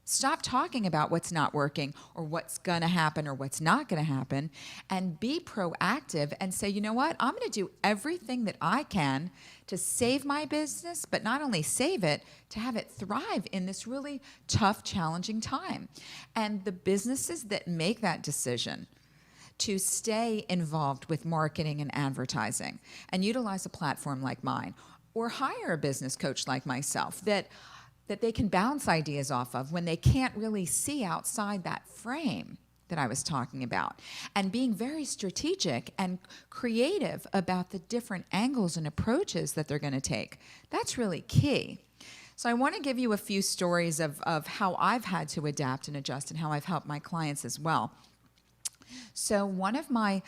Stop talking about what's not working or what's going to happen or what's not going to happen, and be proactive and say, you know what? I'm going to do everything that I can to save my business, but not only save it, to have it thrive in this really tough, challenging time. And the businesses that make that decision to stay involved with marketing and advertising and utilize a platform like mine, or hire a business coach like myself that they can bounce ideas off of when they can't really see outside that frame that I was talking about, and being very strategic and creative about the different angles and approaches that they're going to take. That's really key. So I want to give you a few stories of how I've had to adapt and adjust and how I've helped my clients as well. So one of my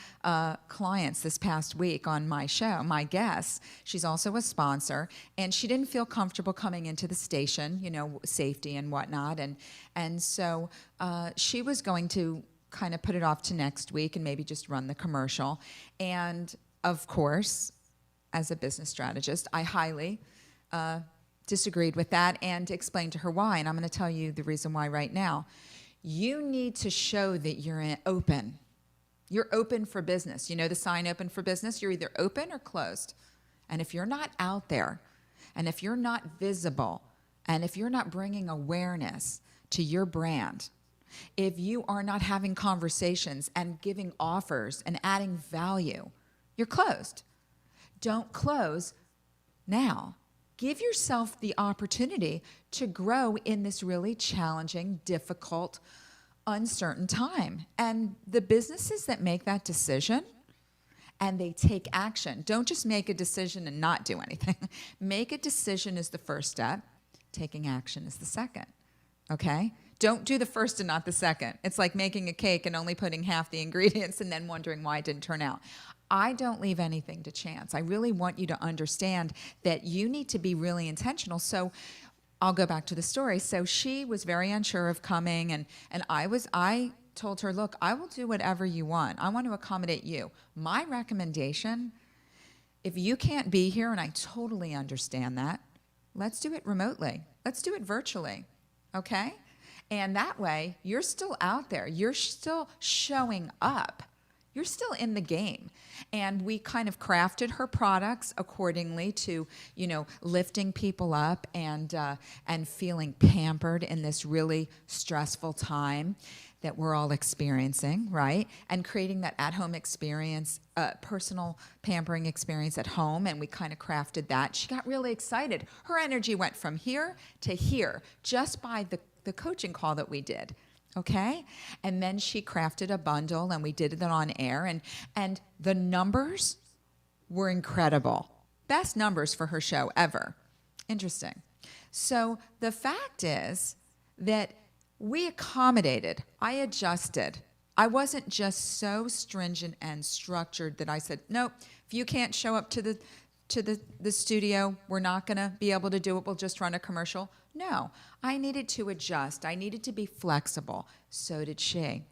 clients this past week on my show, my guest, she's also a sponsor, and she didn't feel comfortable coming into the station, you know, safety and whatnot, and so she was going to kind of put it off to next week and maybe just run the commercial. And of course, as a business strategist, I highly disagreed with that and explained to her why, and I'm going to tell you the reason why right now. You need to show that you're open. You're open for business. You know the sign open for business? You're either open or closed. And if you're not out there, and if you're not visible, and if you're not bringing awareness to your brand, if you are not having conversations and giving offers and adding value, you're closed. Don't close now. Give yourself the opportunity to grow in this really challenging, difficult, uncertain time. And the businesses that make that decision and they take action, don't just make a decision and not do anything. Make a decision is the first step. Taking action is the second. Okay? Don't do the first and not the second. It's like making a cake and only putting half the ingredients and then wondering why it didn't turn out. I don't leave anything to chance. I really want you to understand that you need to be really intentional. So I'll go back to the story. So she was very unsure of coming, and I told her, look, I will do whatever you want. I want to accommodate you. My recommendation, if you can't be here, and I totally understand that, let's do it remotely. Let's do it virtually, okay? And that way, you're still out there. You're still showing up. You're still in the game. And we kind of crafted her products accordingly to, you know, lifting people up and feeling pampered in this really stressful time that we're all experiencing, right? And creating that at-home experience, personal pampering experience at home, and we kind of crafted that. She got really excited. Her energy went from here to here just by the coaching call that we did. Okay? And then she crafted a bundle, and we did it on air, and the numbers were incredible. Best numbers for her show ever. Interesting. So the fact is that we accommodated. I adjusted. I wasn't just so stringent and structured that I said, nope, if you can't show up to the studio, we're not going to be able to do it. We'll just run a commercial. No, I needed to adjust. I needed to be flexible. So did she,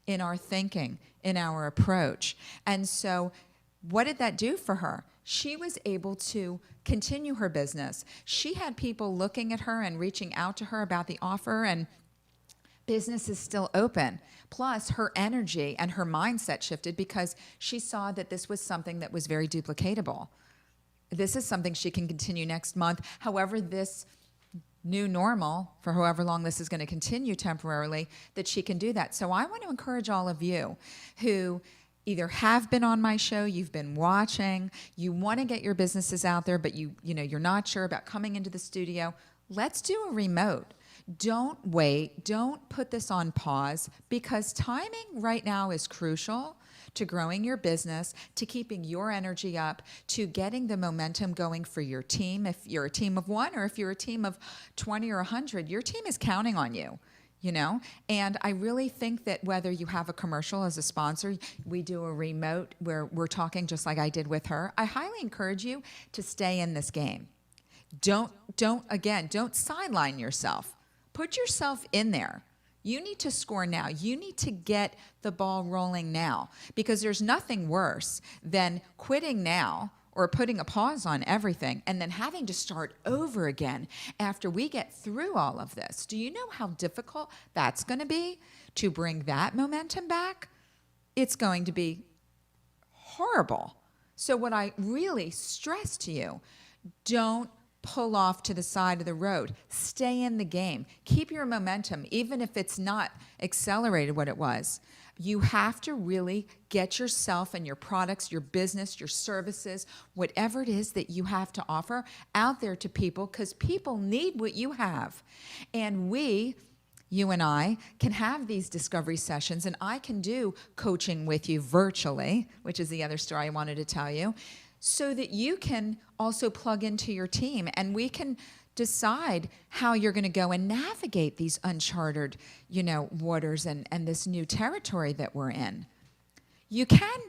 in our thinking, in our approach. And so what did that do for her? She was able to continue her business. She had people looking at her and reaching out to her about the offer, and business is still open. Plus, her energy and her mindset shifted because she saw that this was something that was very duplicatable. This is something she can continue next month. However, this new normal, for however long this is going to continue temporarily, that she can do that. So I want to encourage all of you who either have been on my show, you've been watching, you want to get your businesses out there, but you're not sure about coming into the studio. Let's do a remote. Don't wait. Don't put this on pause, because timing right now is crucial to growing your business, to keeping your energy up, to getting the momentum going for your team. If you're a team of one, or if you're a team of 20 or 100, your team is counting on you, you know? And I really think that whether you have a commercial as a sponsor, we do a remote where we're talking just like I did with her, I highly encourage you to stay in this game. Don't sideline yourself. Put yourself in there. You need to score now. You need to get the ball rolling now, because there's nothing worse than quitting now or putting a pause on everything and then having to start over again after we get through all of this. Do you know how difficult that's going to be to bring that momentum back? It's going to be horrible. So what I really stress to you, don't pull off to the side of the road. Stay in the game. Keep your momentum, even if it's not accelerated what it was. You have to really get yourself and your products, your business, your services, whatever it is that you have to offer out there to people, because people need what you have. And you and I can have these discovery sessions, and I can do coaching with you virtually, which is the other story I wanted to tell you, so that you can also plug into your team and we can decide how you're going to go and navigate these uncharted, waters and this new territory that we're in. You can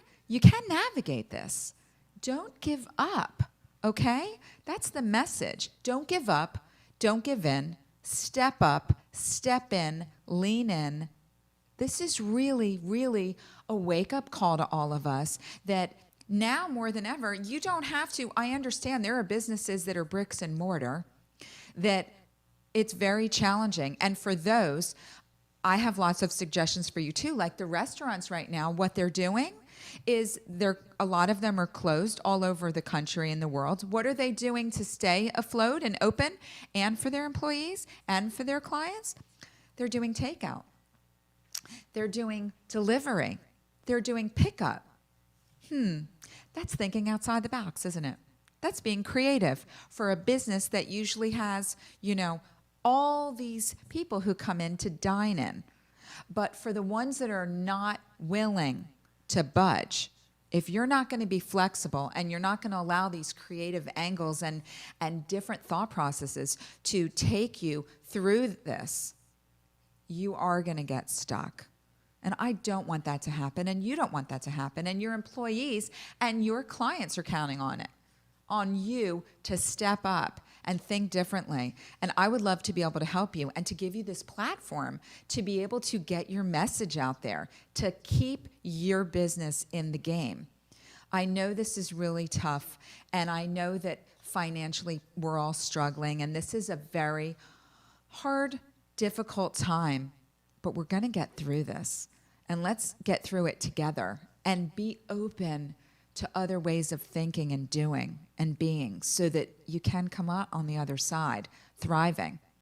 navigate this. Don't give up, okay? That's the message. Don't give up. Don't give in. Step up, step in, lean in. This is really, really a wake-up call to all of us that now more than ever, you don't have to. I understand there are businesses that are bricks and mortar that it's very challenging. And for those, I have lots of suggestions for you too. Like the restaurants right now, what they're doing is a lot of them are closed all over the country and the world. What are they doing to stay afloat and open, and for their employees and for their clients? They're doing takeout. They're doing delivery. They're doing pickup. That's thinking outside the box, isn't it? That's being creative for a business that usually has, all these people who come in to dine in. But for the ones that are not willing to budge, if you're not going to be flexible and you're not going to allow these creative angles and different thought processes to take you through this, you are going to get stuck. And I don't want that to happen, and you don't want that to happen, and your employees and your clients are counting on it, on you to step up and think differently. And I would love to be able to help you and to give you this platform to be able to get your message out there, to keep your business in the game. I know this is really tough, and I know that financially we're all struggling, and this is a very hard, difficult time, but we're going to get through this. And let's get through it together and be open to other ways of thinking and doing and being so that you can come out on the other side thriving.